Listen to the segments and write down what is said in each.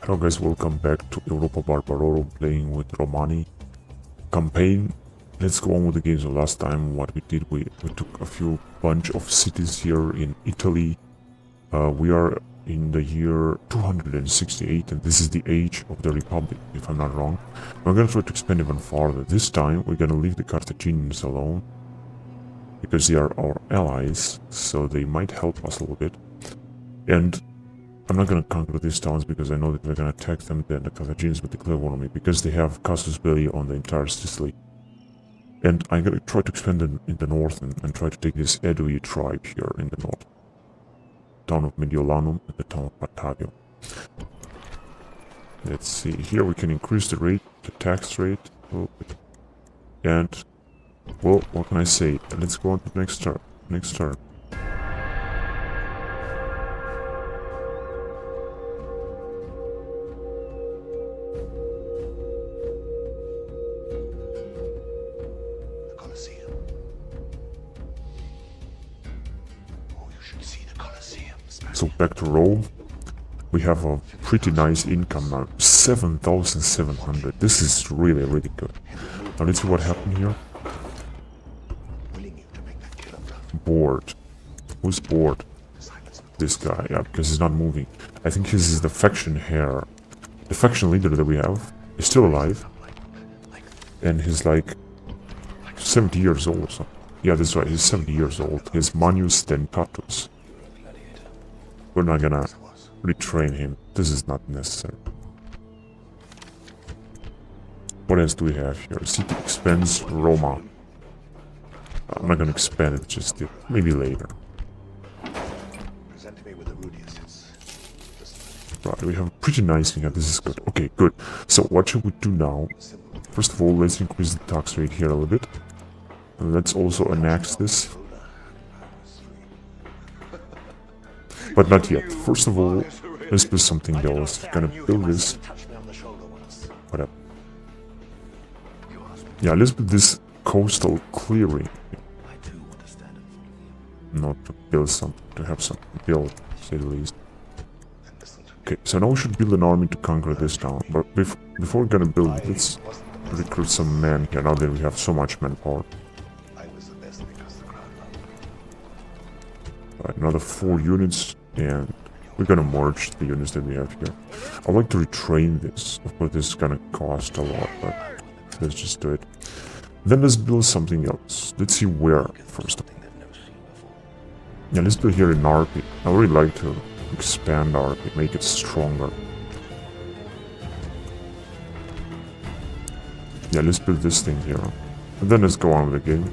Hello guys, welcome back to Europa Barbarorum playing with Romani campaign. Let's go on with the game. So last time what we did, we took a bunch of cities here in Italy. We are in the year 268 and this is the age of the Republic, if I'm not wrong. We're gonna try to expand even farther. This time we're gonna leave the Carthaginians alone because they are our allies, so they might help us a little bit. And I'm not gonna conquer these towns because I know that we're gonna attack them, then the Carthaginians will declare war on me because they have casus belli on the entire Sicily. And I'm gonna try to expand in the north and try to take this Edui tribe here in the north. Town of Mediolanum and the town of Batavio. Let's see, here we can increase the rate, the tax rate, a little bit. And, well, what can I say? Let's go on to the next turn. So back to Rome, we have a pretty nice income now, 7,700. This is really good. Now let's see what happened here. Bored. Who's bored? This guy, yeah, because he's not moving. I think this is the faction heir. The faction leader that we have is still alive. And he's like 70 years old or something. Yeah, that's right, he's 70 years old. He's Manius Dentatus. We're not gonna retrain him. This is not necessary. What else do we have here? City expands Roma. I'm not gonna expand it just yet. Maybe later. Right, we have a pretty nice thing here. This is good. Okay, good. So what should we do now? First of all, let's increase the tax rate here a little bit. And let's also annex this. But not yet. First of all, let's do something else. We're gonna build this. Whatever. Yeah, let's build this coastal clearing. Not to build something, to have something built, to say the least. Okay, so now we should build an army to conquer this town. But before we're gonna build it, let's recruit some men here, now that we have so much manpower. Right, another 4 units. And we're gonna merge the units that we have here. I'd like to retrain this. Of course, this is gonna cost a lot, but let's just do it. Then let's build something else. Let's see where first. Yeah, let's build here in Arpi. I would really like to expand Arpi, make it stronger. Yeah, let's build this thing here. And then let's go on with the game.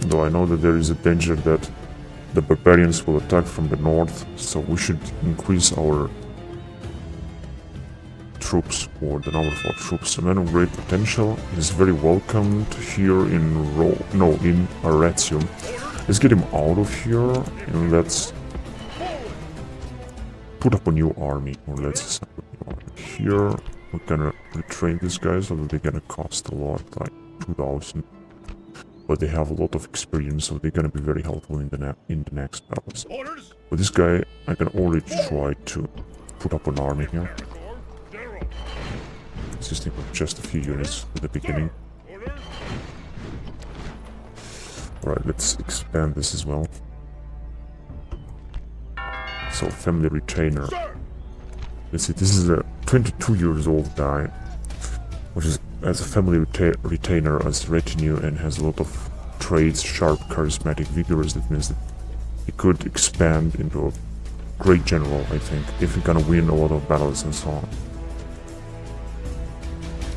Though I know that there is a danger that the barbarians will attack from the north, so we should increase our troops, or the number of our troops. A man of great potential is very welcomed here in in Aratium. Let's get him out of here and let's put up a new army, or let's set up a new army. Here we're gonna retrain these guys, although they're gonna cost a lot, like 2,000. But they have a lot of experience, so they're gonna be very helpful in the next battles. With this guy, I can already try to put up an army here. Consisting of just a few units at the beginning. Alright, let's expand this as well. So, family retainer. Let's see, this is a 22 years old guy, which is as a family retainer, as retinue, and has a lot of traits, sharp, charismatic, vigorous. That means that he could expand into a great general, I think, if he's gonna win a lot of battles and so on.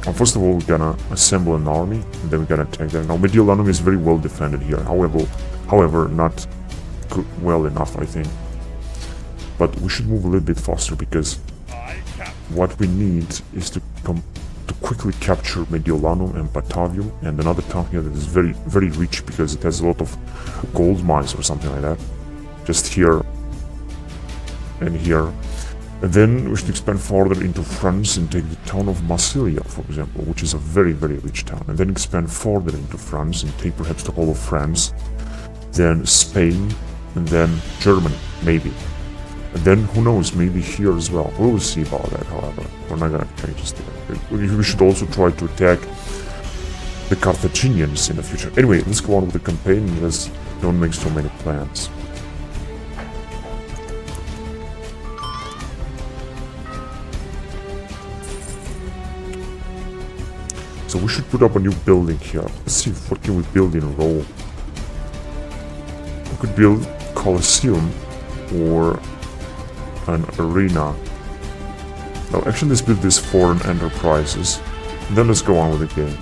And first of all, we're gonna assemble an army, and then we're gonna attack them. Now, Mediolanum is very well defended here, however, not well enough, I think. But we should move a little bit faster, because what we need is to quickly capture Mediolanum and Batavio, and another town here that is very rich because it has a lot of gold mines or something like that. Just here and here. And then we should expand further into France and take the town of Massilia, for example, which is a very rich town. And then expand further into France and take perhaps the whole of France. then Spain, and then Germany, maybe. And then, who knows, maybe here as well. We will see about that, however. We're not gonna attack just there. We should also try to attack the Carthaginians in the future. Anyway, let's go on with the campaign and let's don't make so many plans. So we should put up a new building here. Let's see what can we build in Rome. We could build Colosseum or an arena. No, actually let's build these foreign enterprises. And then let's go on with the game.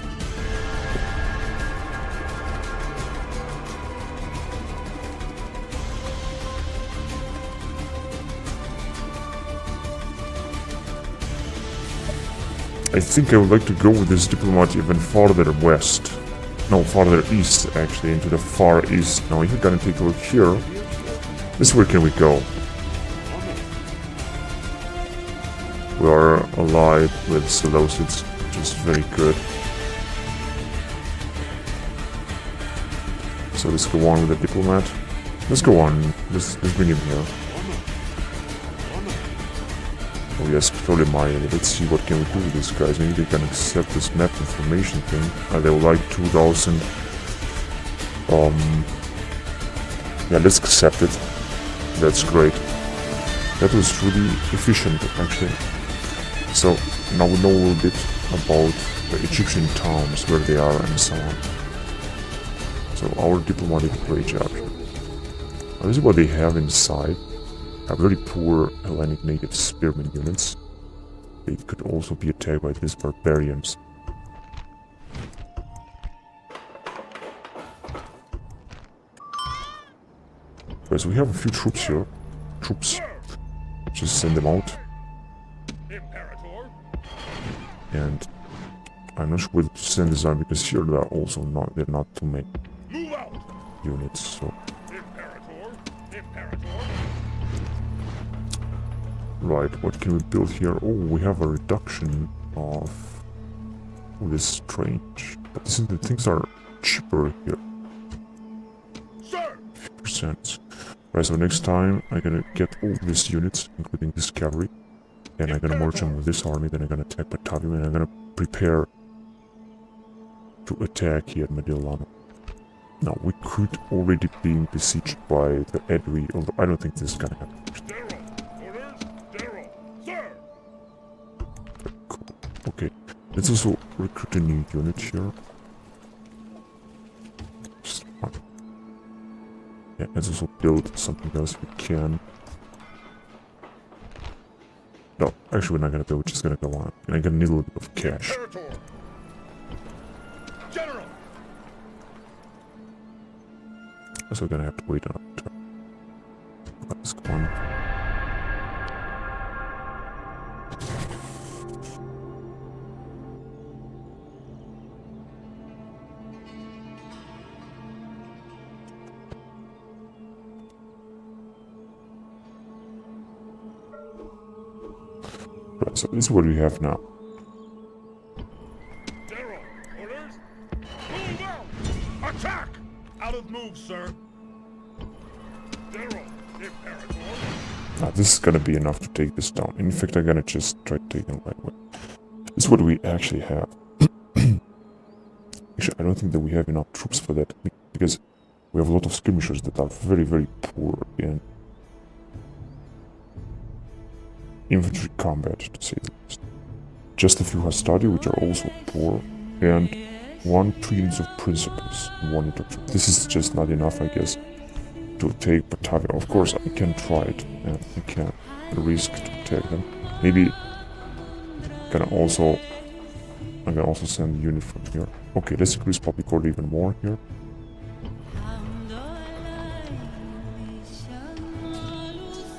I think I would like to go with this diplomat even farther west. No, farther east, actually, into the far east. Now, if you're gonna take a look here, this way can we go? We are allied with Seleucids, which is very good. So let's go on with the diplomat. Let's go on. Let's bring him here. Oh yes, Ptolemy. Let's see what can we do with these guys. Maybe they can accept this map information thing. They would like 2000. Yeah, let's accept it. That's great. That was really efficient, actually. So now we know a little bit about the Egyptian towns, where they are, and so on. So our diplomat did a great job here. Now, this is what they have inside. Very poor Hellenic native spearmen units. They could also be attacked by these barbarians. Okay, so we have a few troops here. Just send them out. And I'm not sure where to send this army because here there are also they're not too many units. So. Right, what can we build here? Oh, we have a reduction of... Oh, this is strange. But the things are cheaper here. 50%. Right, so next time I'm gonna get all these units, including this cavalry. And I'm gonna merge them with this army, then I'm gonna attack Batavium, and I'm gonna prepare to attack here at Mediolanum. Now, we could already be besieged by the Edri, although I don't think this is gonna happen. Okay, let's also recruit a new unit here. Just one. Yeah, let's also build something else we can. No, actually we're not gonna build, we're just gonna go on. And I'm gonna need a little bit of cash. So we're gonna have to wait on a turn. Let's go on. Right, so this is what we have now. General, orders? Move out! Attack! Out of move, sir. General, Imperator. Now, this is gonna be enough to take this down. In fact, I'm gonna just try to take them right away. This is what we actually have. Actually, I don't think that we have enough troops for that, because we have a lot of skirmishers that are very, very poor in infantry combat, to say the least. Just a few hastati, which are also poor, and 1 trillions of principles, 1 intellectual. This is just not enough, I guess, to take Batavia. Of course, I can try it, and I can risk to take them. Maybe I'm gonna also send a unit from here. Okay, let's increase public order even more here.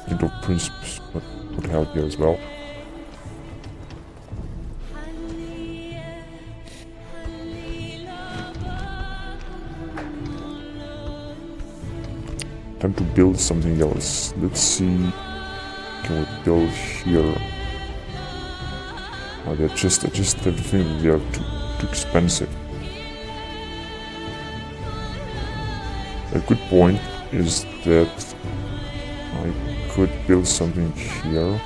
Into principles, but would help here as well. Time to build something else. Let's see. Can we build here? Oh, they're just everything. They are too expensive. A good point is that I could build something here,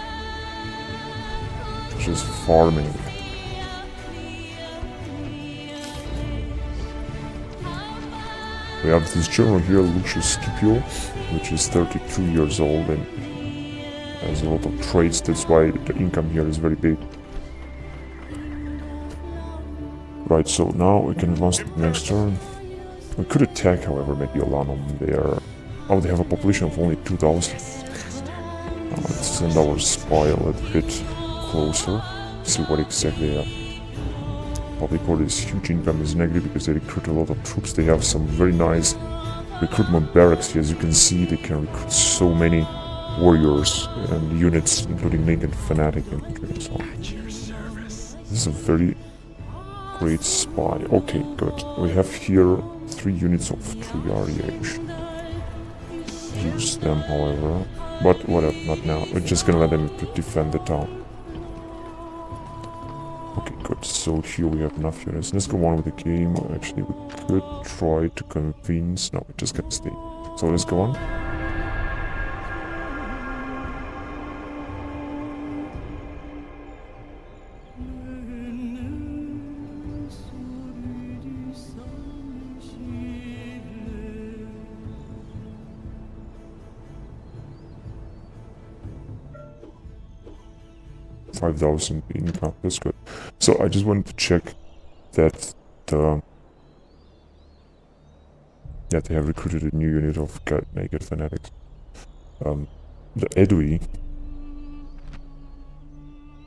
which is farming. We have this general here, Lucius Scipio, which is 32 years old and has a lot of trades. That's why the income here is very big. Right, so now we can advance to the next turn. We could attack, however, maybe Olanum. They have a population of only 2,000. Let's send our spy a little bit closer, see what exactly they have. Public Order's huge income is negative because they recruit a lot of troops. They have some very nice recruitment barracks here. As you can see, they can recruit so many warriors and units, including naked fanatic infantry and so on. This is a very great spy. Okay, good. We have here 3 units of Triaria. We should use them, however. But whatever, not now. We're just gonna let them defend the town. Okay, good. So here we have enough units. Let's go on with the game. Actually, we could try to convince... No, we're just gonna stay. So let's go on. $5,000 income. That's good. So I just wanted to check that they have recruited a new unit of naked fanatics. The Edui.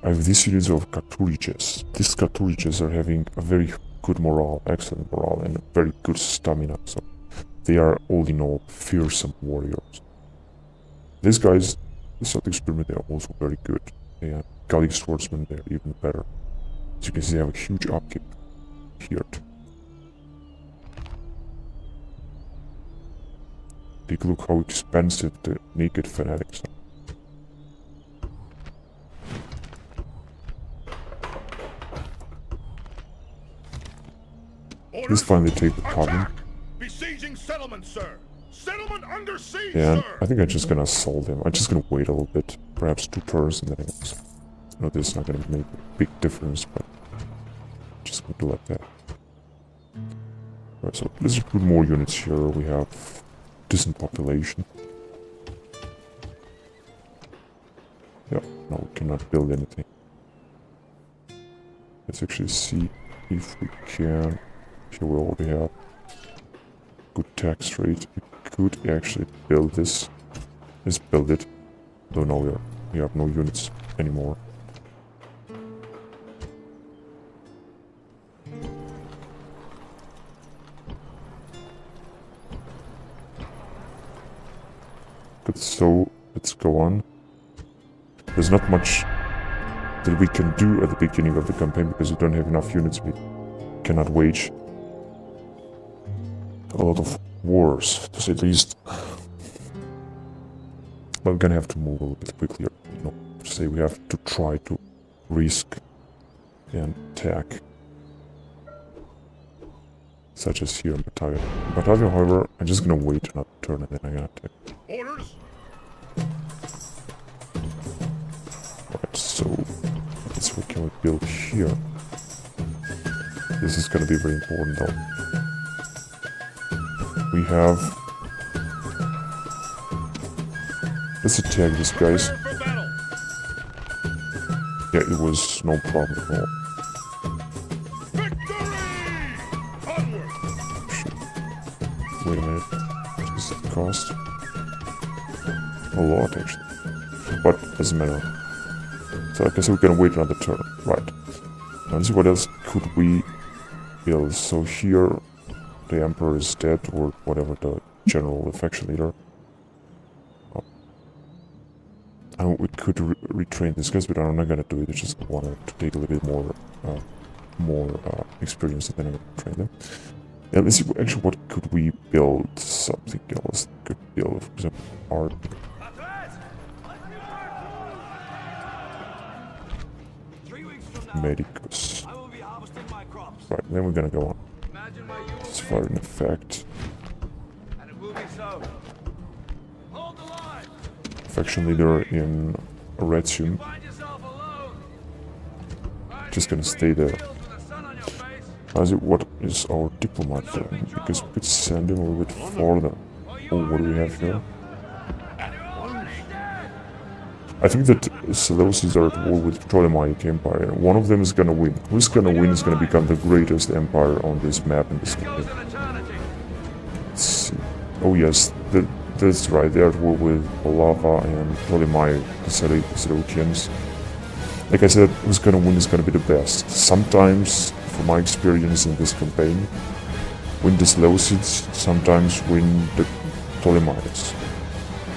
I have these units of Katuriches. These Katuriches are having a very good morale, excellent morale, and very good stamina. So they are all in all fearsome warriors. These guys, the Celtic Spearmen, they are also very good. Yeah, Gallic Swordsmen, they're even better. As you can see, they have a huge upkeep here too. Take a look how expensive the naked fanatics are. Let's finally take the problem. Besieging settlement, sir. Settlement under siege, And sir. I think I'm just gonna assault him. I'm just gonna wait a little bit, perhaps 2 turns, and then I know this is not gonna make a big difference, but I'm just going to do like that. Right, so let's recruit more units here. We have decent population. Yeah, no, we cannot build anything. Let's actually see if we can. Here we already have good tax rate. We could actually build this. Let's build it. Though now we have no units anymore. Good, so let's go on. There's not much that we can do at the beginning of the campaign because we don't have enough units. We cannot wage a lot of wars, to say the least. But we're gonna have to move a little bit quickly. You know, to say we have to try to risk and attack, such as here in Batavia. Batavia, however, I'm just gonna wait another turn and then I'm gonna attack. Orders. Right, so let's see what can we build here. This is gonna be very important though. We have... Let's attack these guys. Prepare for battle. Yeah, it was no problem at all. Victory! Onward. Shit. Wait a minute. What does that cost? A lot, actually. But doesn't matter. So I guess we're gonna wait another turn. Right. Now let's see what else could we build. So here the Emperor is dead, or whatever, the general, the faction leader. And we could retrain these guys, but I'm not gonna do it. I just wanted to take a little bit more experience, and then I'm gonna train them. Yeah, let's see. Actually, what could we build? Something else could build, for example, art. Medicus. Right, then we're gonna go on. It's far in effect. Faction leader in a red suit. Just gonna stay there. What is our diplomat doing? Because we could send him a little bit further. Oh, what do we have here? I think that Seleucids are at war with Ptolemaic Empire. One of them is gonna win. Who's gonna win is gonna become the greatest empire on this map in this game. Let's see. Oh yes, that's right. They're at war with Olava and Ptolemaic, the Seleucians. Like I said, who's gonna win is gonna be the best. Sometimes, from my experience in this campaign, win the Seleucids, sometimes win the Ptolemaics.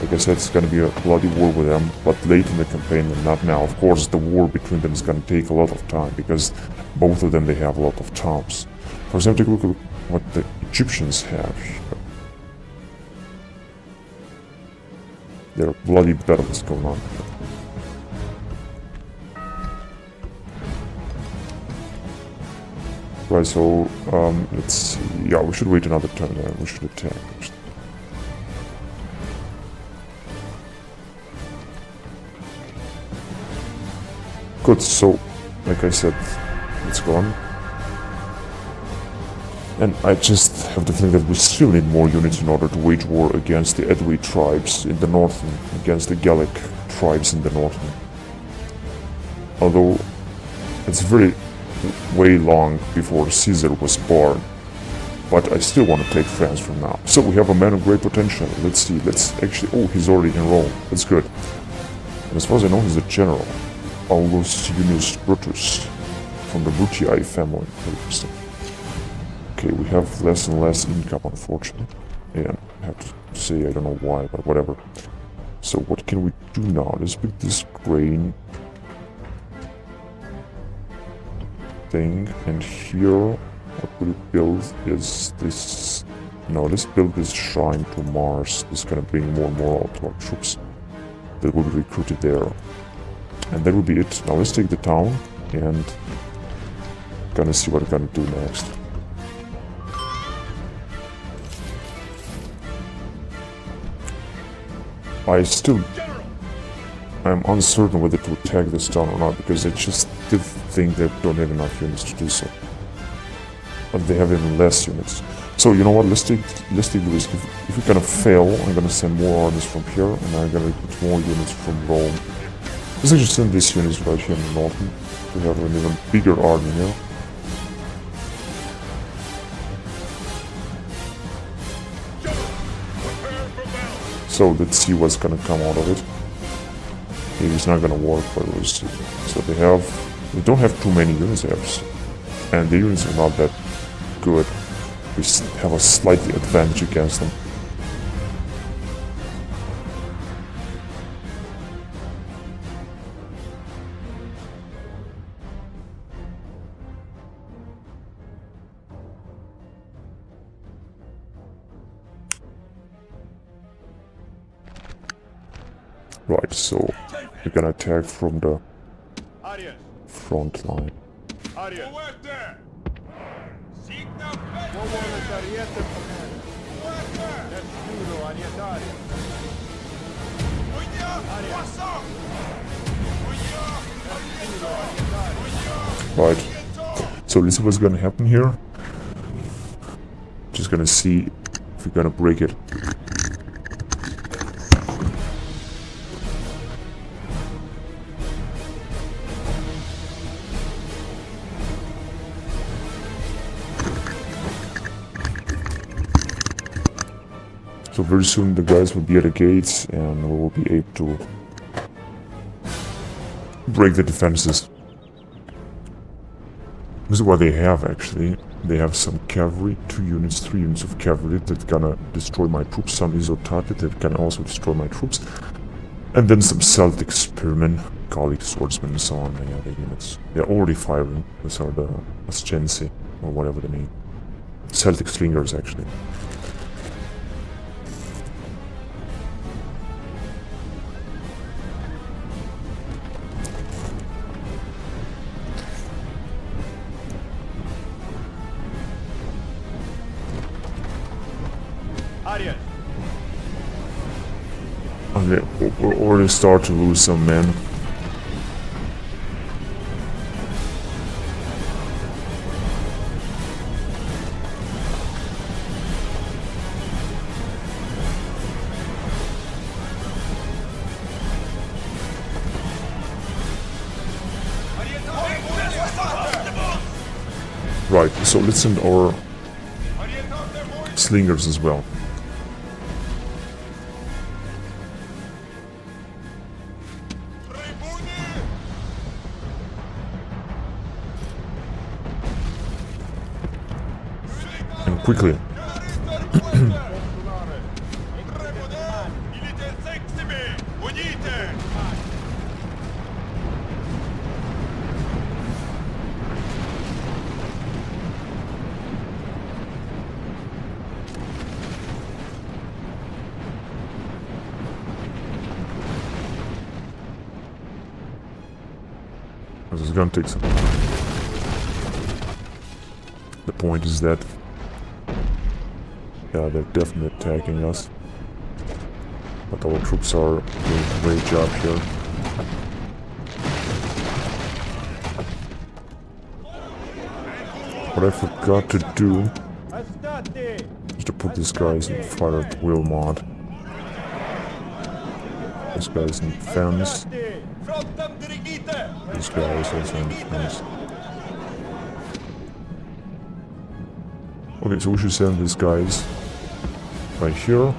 Like I said, it's gonna be a bloody war with them, but late in the campaign and not now. Of course, the war between them is gonna take a lot of time, because both of them, they have a lot of towns. For example, take a look at what the Egyptians have here. There are bloody battles going on here. Right, so, let's see. Yeah, we should wait another turn there. We should attack, actually. Good, so, like I said, it's gone. And I just have the feeling that we still need more units in order to wage war against the Edoe tribes in the north, and against the Gallic tribes in the north. Although, it's way long before Caesar was born. But I still want to take France from now. So we have a man of great potential. Let's see, let's actually... Oh, he's already in Rome. That's good. And as far as I know, he's a general. Aulus Junius Brutus, from the Brutii family. Okay, we have less and less income, unfortunately. And I have to say, I don't know why, but whatever. So what can we do now? Let's pick this grain thing, and here, what we'll build is this... No, let's build this shrine to Mars. This is gonna bring more morale to our troops that will be recruited there. And that will be it. Now let's take the town and gonna see what we're gonna do next. I'm uncertain whether to attack this town or not, because I just did think they don't have enough units to do so. But they have even less units. So you know what, let's take the risk. If we kind of fail, I'm gonna send more armies from here, and I'm gonna recruit more units from Rome. Let's actually send these units right here in the north to have an even bigger army here. So let's see what's gonna come out of it. Maybe it's not gonna work, but we'll see. So they don't have too many units, and the units are not that good. We have a slightly advantage against them. Right, so we're gonna attack from the front line. Right, so this is what's gonna happen here. Just gonna see if we're gonna break it. So very soon the guys will be at the gates and we will be able to break the defenses. This is what they have actually. They have some cavalry, 3 units of cavalry that gonna destroy my troops, some Isotati that can also destroy my troops. And then some Celtic spearmen, Gallic swordsmen and so on, the other units. They're already firing. These are the Ascensi, or whatever they mean. Celtic slingers actually. Okay, we already start to lose some men. Right, so let's send our slingers as well. And quickly. This is gonna take some. The point is that, yeah, they're definitely attacking us, but our troops are doing a great job here. What I forgot to do is to put these guys in fire at will mod. This guy's in defense. This guy is also in defense. Okay, so we should send these guys right here.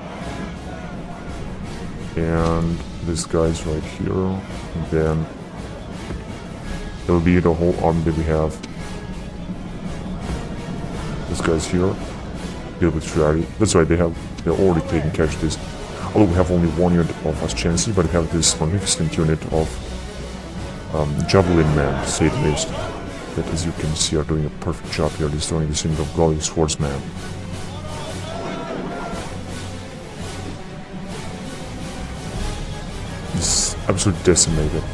And this guy's right here. And then it'll be the whole army that we have. This guy's here. Deal with Triari. That's right, they're already taking casualties. Although we have only one unit of Ascensi, but we have this magnificent unit of Javelin men, to say the least. That, as you can see, are doing a perfect job here, destroying this unit of Gaulish swordsmen. It's absolutely decimated.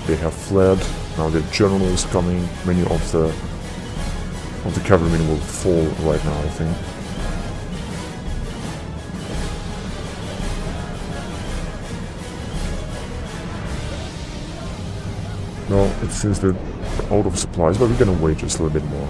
They have fled. Now their general is coming. Many of the cavalrymen will fall right now, I think. No, it seems they're out of supplies, but we're gonna wait just a little bit more.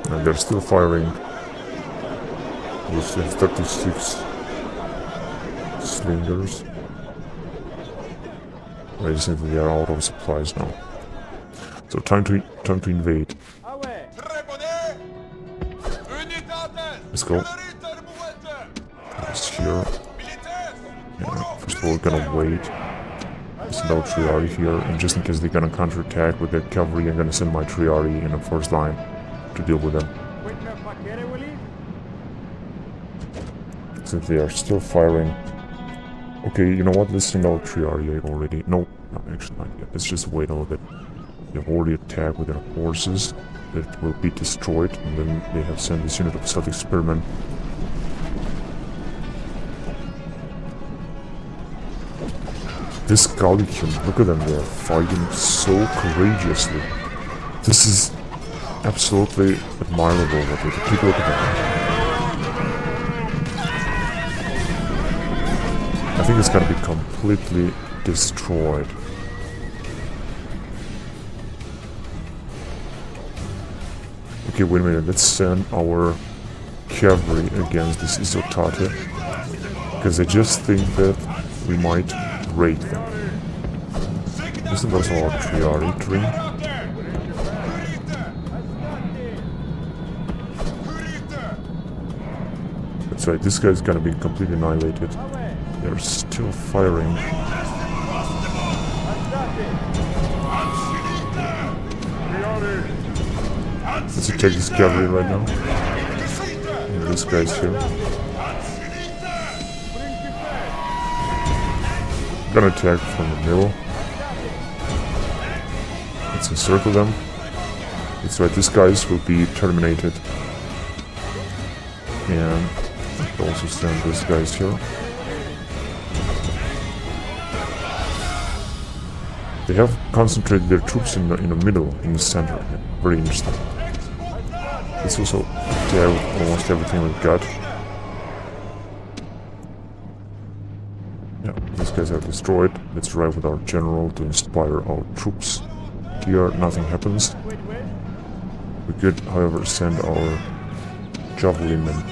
And they're still firing. We still have 36 slingers. I just think they are out of supplies now. So time to invade. Let's go. It's here. Yeah, first of all, we're gonna wait. Send out Triari here, and just in case they're gonna counterattack with their cavalry, I'm gonna send my Triari in the first line to deal with them. Since they are still firing. Okay, you know what? Let's send out Triari already. No, actually not yet. Let's just wait a little bit. They've already attacked with their horses that will be destroyed, and then they have sent this unit of Celtic Spearmen. This Galician, look at them, they are fighting so courageously. This is absolutely admirable what they do. Take a look at them. I think it's gonna be completely destroyed. Okay, wait a minute, let's send our cavalry against this Isotate, because I just think that we might raid them. Isn't also our Triari tree? That's right, this guy's gonna be completely annihilated. They're still firing. Let's attack this cavalry right now. And this guy's here. Gonna attack from the middle. Let's encircle them. That's right, these guys will be terminated. And also send these guys here. They have concentrated their troops in the middle, in the center. Yeah, very interesting. It's also almost everything we've got. Yeah, these guys are destroyed. Let's arrive with our general to inspire our troops. Here, nothing happens. We could, however, send our javelinmen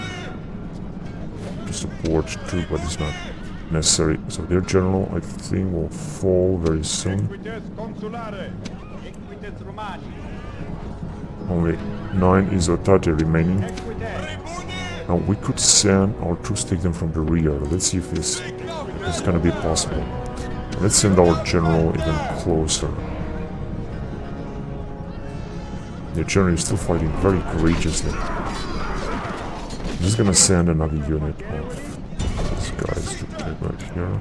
to support too, but it's not necessary. So their general, I think, will fall very soon. Only 9 isotate remaining. Now we could send our troops, take them from the rear. Let's see if it's gonna be possible. Let's send our general even closer. The general is still fighting very courageously. I'm just gonna send another unit of these guys to take right here.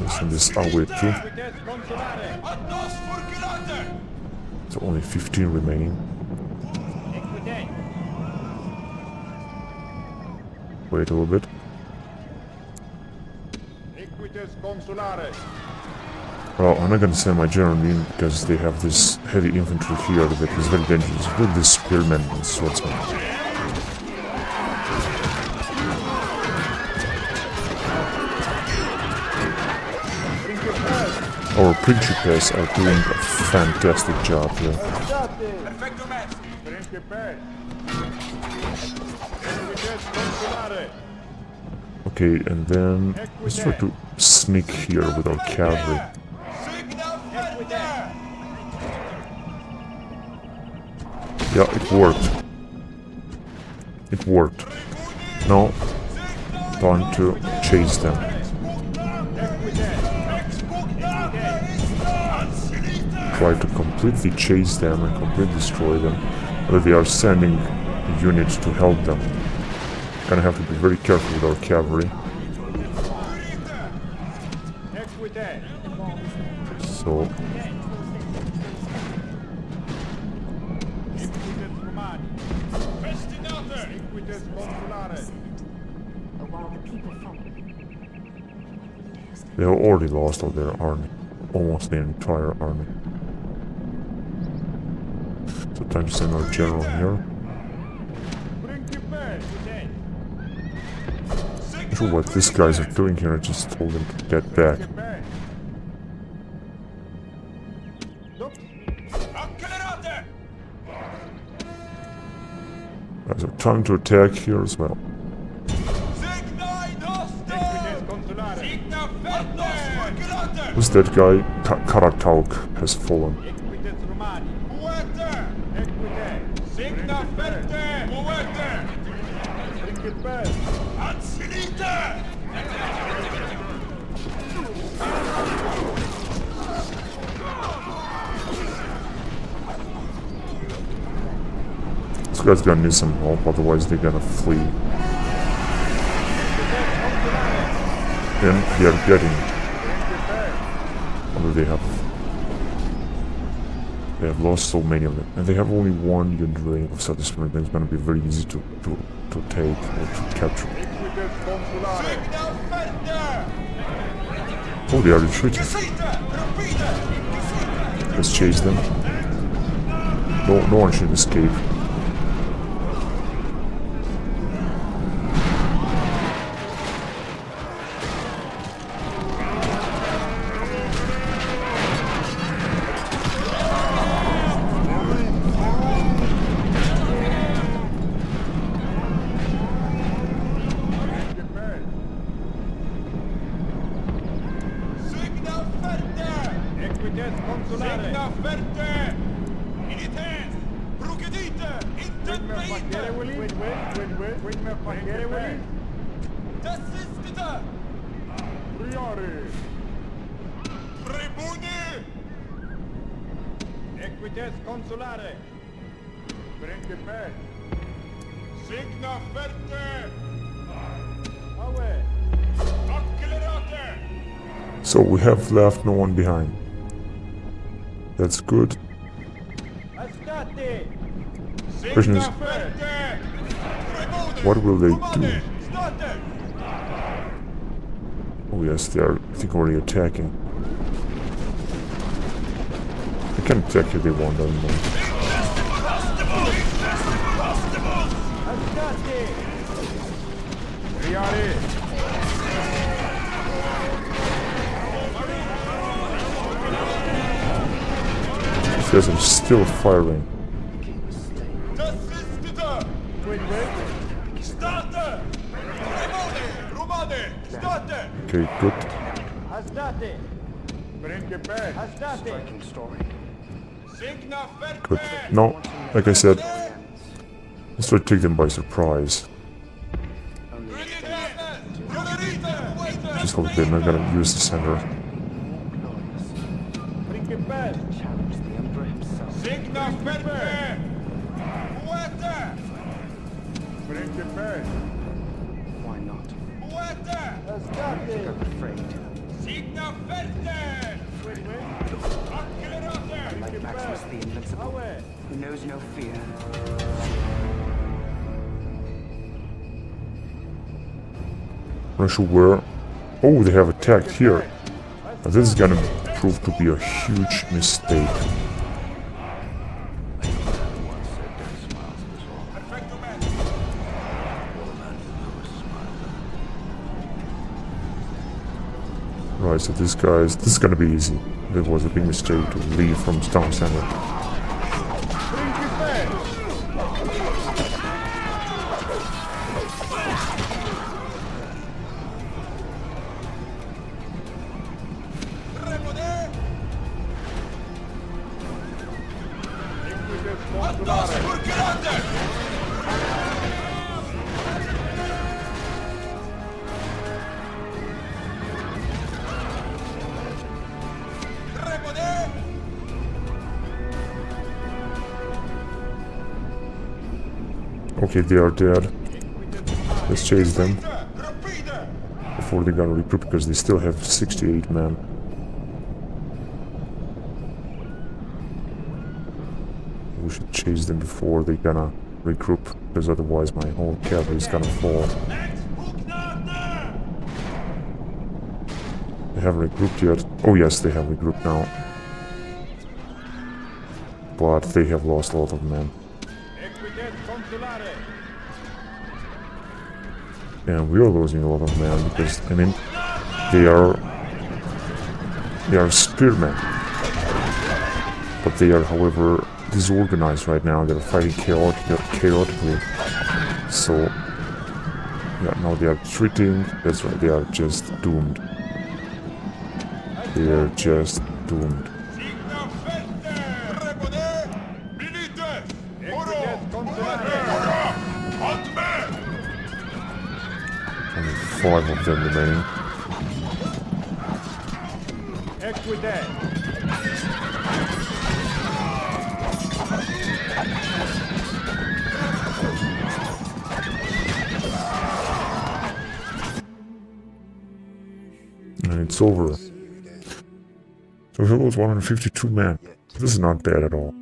Send this away too. So only 15 remaining. Wait a little bit. Well, I'm not gonna send my general in because they have this heavy infantry here that is very dangerous. With this spearmen and swordsmen. Our principes are doing a fantastic job here. Okay, and then let's try to sneak here with our cavalry. Yeah, it worked. It worked. Now, time to chase them. Try to completely chase them and completely destroy them, but they are sending units to help them. Gonna have to be very careful with our cavalry. So they have already lost all their army, almost the entire army. So time to send our general here. Not sure what these guys are doing here. I just told them to get back. So time to attack here as well. Who's that guy? Karatauk has fallen. This guy's gonna need some help, otherwise they're gonna flee. And they are getting it. Although they have lost so many of them. And they have only one unit remaining of satisfaction. It's gonna be very easy to take or to capture. Oh, they are retreating. Let's chase them. No one should escape. Equites consulare. Principe. Signa ferte. Awe. Accelerate. So we have left no one behind. That's good. Astate. Question is, what will they do? Oh yes, they are, I think, already attacking. They can attack if they want, don't they? These guys are still firing. Okay, good. Good. No, like I said, let's try to take them by surprise. Just hope they're not gonna use the center. Why not? I'm afraid. Like Maximus the Invincible, who knows no fear. I'm not sure where. Oh, they have attacked here. Now this is gonna prove to be a huge mistake. Right, so this is gonna be easy. It was a big mistake to leave from town center. Okay, they are dead. Let's chase them before they gotta regroup, because they still have 68 men. We should chase them before they gonna regroup, because otherwise my whole cavalry is gonna fall. They haven't regrouped yet. Oh yes, they have regrouped now. But they have lost a lot of men. And we are losing a lot of men because, I mean, they are spearmen. But they are, however, disorganized right now. They're fighting chaotically. So, yeah, now they are retreating. That's right, they are just doomed. They are just doomed. Only 5 of them remaining. And it's over. So we lose 152 men. This is not bad at all.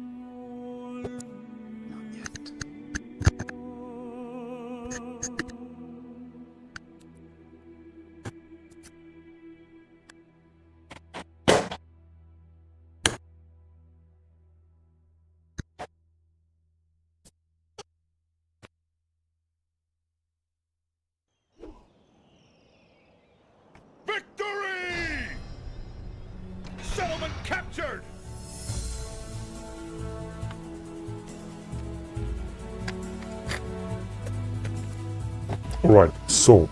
Victory! Settlement captured! Alright, so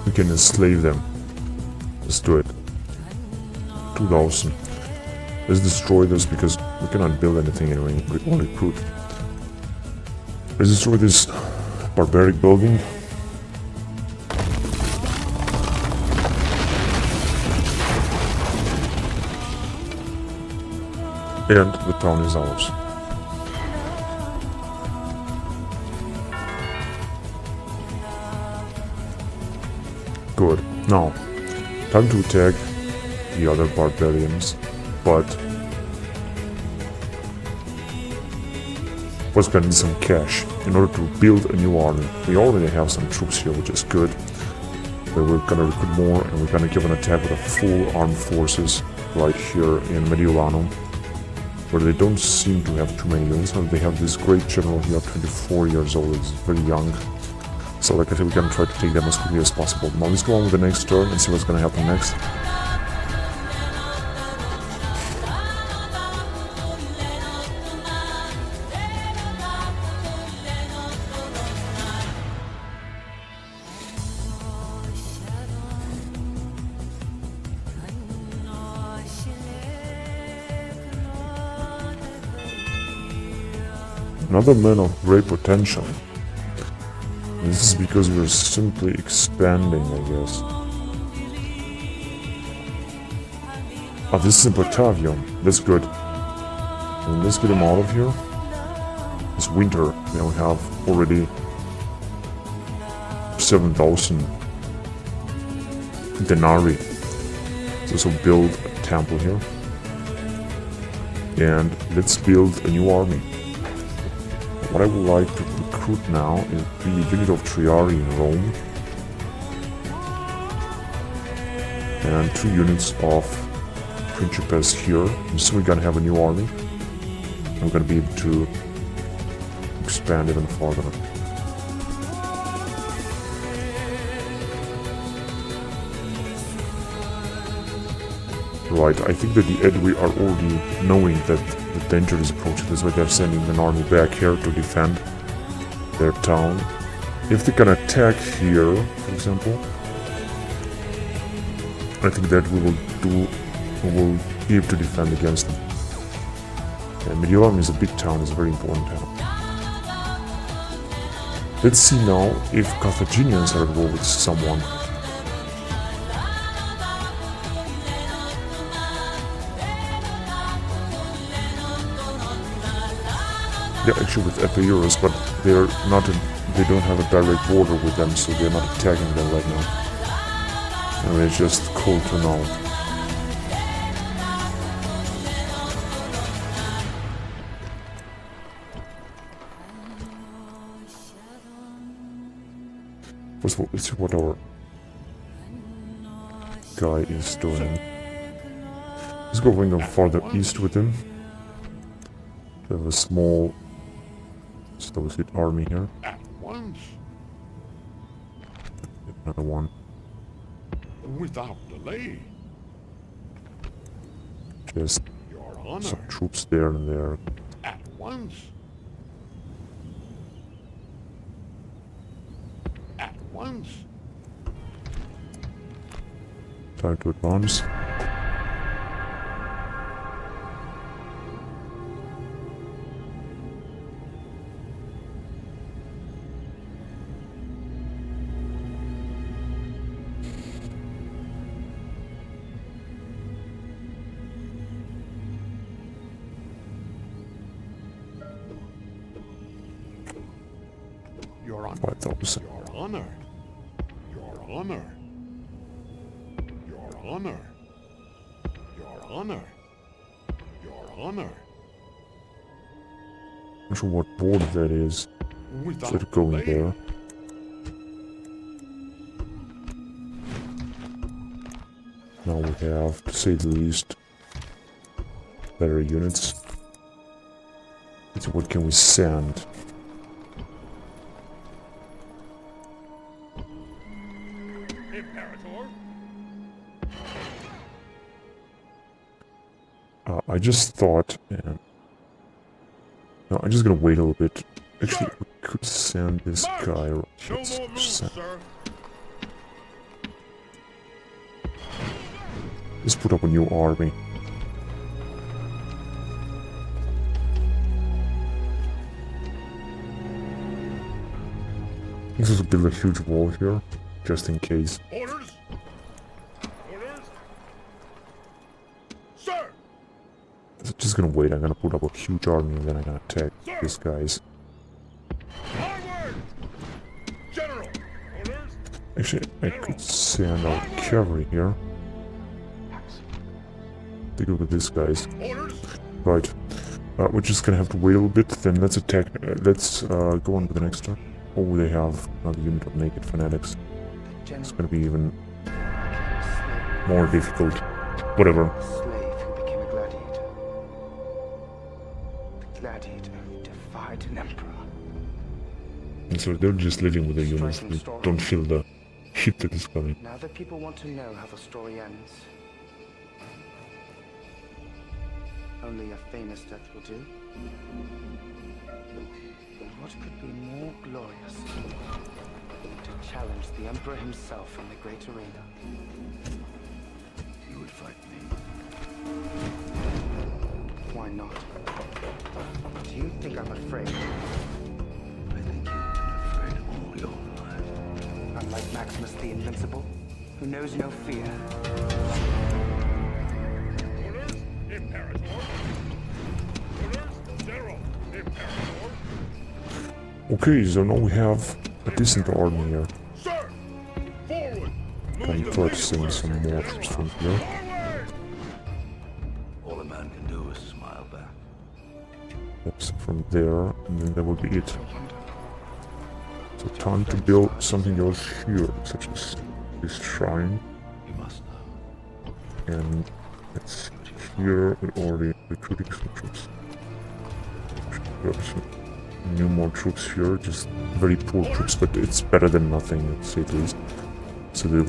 we can enslave them. Let's do it. 2000. Let's destroy this because we cannot build anything anyway. We only recruit. Let's destroy this barbaric building. And the town is ours. Good. Now, time to attack the other barbarians, but course, we're gonna need some cash in order to build a new army. We already have some troops here, which is good. But we're gonna recruit more, and we're gonna give an attack with a full armed forces right here in Mediolanum, where they don't seem to have too many units. They have this great general here, 24 years old, he's very young. So like I said, we're gonna try to take them as quickly as possible. Now let's go on with the next turn and see what's gonna happen next. Another man of great potential. This is because we're simply expanding, I guess. Oh, this is in Batavium. That's good. And let's get him out of here. It's winter. Now we have already 7,000 denarii. So build a temple here. And let's build a new army. What I would like to recruit now is the unit of Triari in Rome and 2 units of Principes here. And so we're gonna have a new army. And we're gonna be able to expand even further. Right, I think that the Edwi are already knowing that the danger is approaching. That's why they're sending an army back here to defend their town. If they can attack here, for example, I think that we will be able to defend against them. And Mediolanum is a big town, it's a very important town. Let's see now if Carthaginians are at war with someone. Yeah, actually with Epirus, but they're not. They don't have a direct border with them, so they're not attacking them right now. And it's just cold to know. First of all, let's see what our guy is doing. Let's go bring them farther east with him. We have a small Seleucid army here. At once, Another one. without delay. Just Your honor. some troops there and there. At once. At once. Time to advance. Your honor. 5,000. Your honor. Your honor. Your honor. Your honor. Your honor. Not sure what border that is. Without Is it going delay. there? Now we have, to say the least, better units. Let's see, what can we send? Imperator. I just thought, no, I'm just gonna wait a little bit. Actually, we could send this guy. Show Let's more moves, send- sir. Let's put up a new army. Let's also build a huge wall here, just in case. Orders. Orders. Sir. I'm just gonna wait. I'm gonna put up a huge army and then I'm gonna attack these guys. Onward. General. Orders. Actually, I could send our cavalry here. Take a look at these guys. Orders. Right. We're just gonna have to wait a little bit, then let's attack, let's go on with the next turn. Oh, they have another unit of naked fanatics. It's gonna be even more difficult. Whatever. Slave who became a gladiator. The gladiator who defied an emperor. And so they're just living with the units. They don't feel the hit that is coming. Now that people want to know how the story ends, only a famous death will do. And what could be more glorious than to challenge the Emperor himself in the great arena? You would fight me. Why not? Do you think I'm afraid? I think you've been afraid all your life. Unlike Maximus the Invincible, who knows no fear. Orders, Imperator. Orders, General, Imperator. Okay, so now we have a decent army here. Sir, forward. Can Move try the to send some more troops from here. forward. All a man can do is smile back. That's from there, and then that will be it. So time to build something else here, such as this shrine. You must know. And it's here we're already recruiting some troops. We have some more troops here, just very poor troops, but it's better than nothing, let's say at least. So they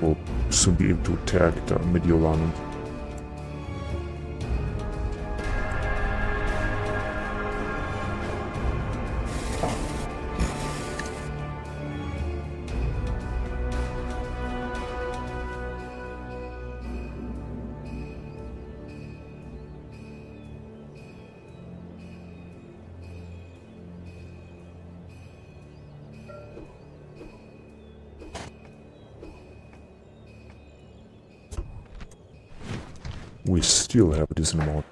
will soon be able to attack the Mediolanum. We still have a decent amount.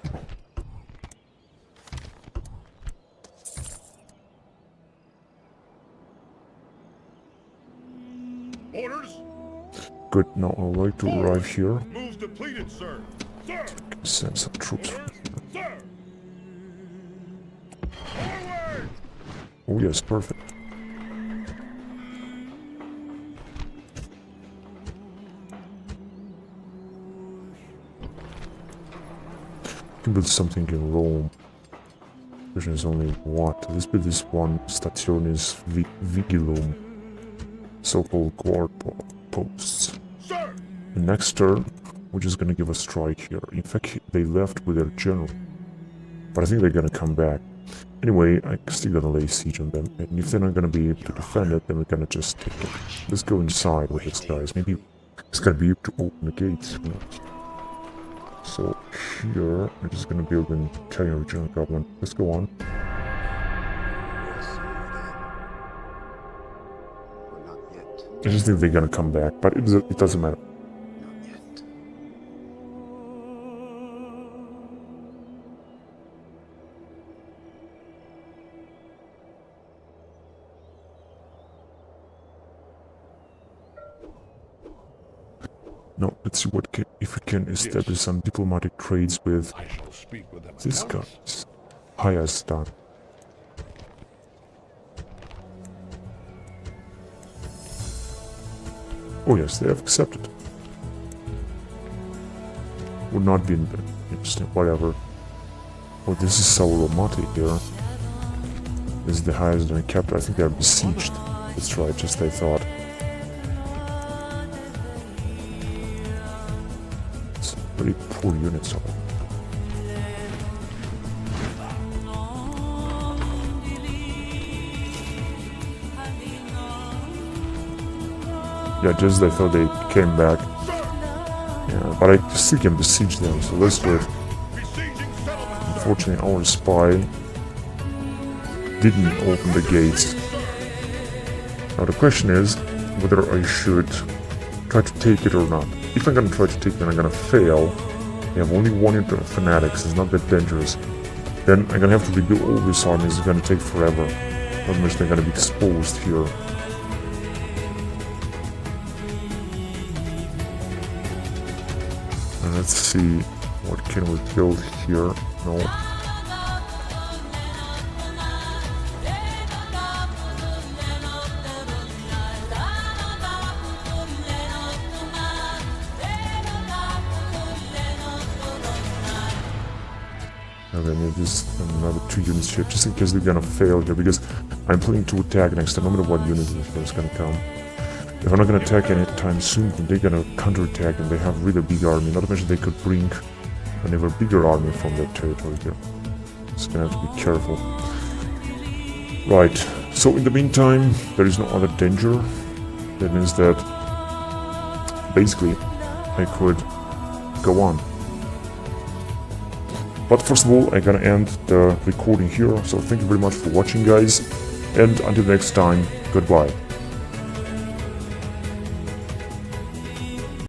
Orders, Good, now I would like to arrive here. moves depleted, sir. Sir, Send some troops from here. sir. Forward. Oh yes, perfect. Can build something in Rome. Question is only what? Let's build this one Stationis Vigilum, so-called guard posts. Sir, And next turn, we're just gonna give a strike here. In fact, they left with their general, but I think they're gonna come back. Anyway, I'm still gonna lay siege on them, and if they're not gonna be able to defend it, then we're gonna just take it. Let's go inside with these guys. Maybe it's gonna be able to open the gates. Who knows? So here, we're just gonna build an Italian regional government. Let's go on. Yes, but not yet. I just think they're gonna come back, but it doesn't matter. Not yet. No, let's see if we can establish some diplomatic trades with I shall speak with them. this guys. Hayastan. Oh yes, they have accepted. Would not be interesting, whatever. Oh, this is Sauromati here. This is the highest than capital. I think they are besieged. That's right, just I thought. It's very poor units of it. Yeah, just I thought they came back. Yeah, but I still can besiege them, so let's do it. Besieging settlement. Unfortunately, our spy didn't open the gates. Now the question is whether I should try to take it or not. If I'm gonna try to take it and I'm gonna fail, I have only one unit of fanatics, it's not that dangerous. Then I'm gonna have to rebuild all these armies, it's gonna take forever. Not much they're gonna be exposed here. And let's see, what can we build here? No. Okay, maybe just another 2 units here, just in case they're gonna fail here, because I'm planning to attack next time, no matter what unit is gonna come. If I'm not gonna attack anytime soon, then they're gonna counterattack, and they have really big army. Not to mention they could bring an even bigger army from their territory here. Just gonna have to be careful. Right, so in the meantime, there is no other danger. That means that basically I could go on. But first of all, I'm gonna end the recording here, so thank you very much for watching, guys, and until next time, goodbye.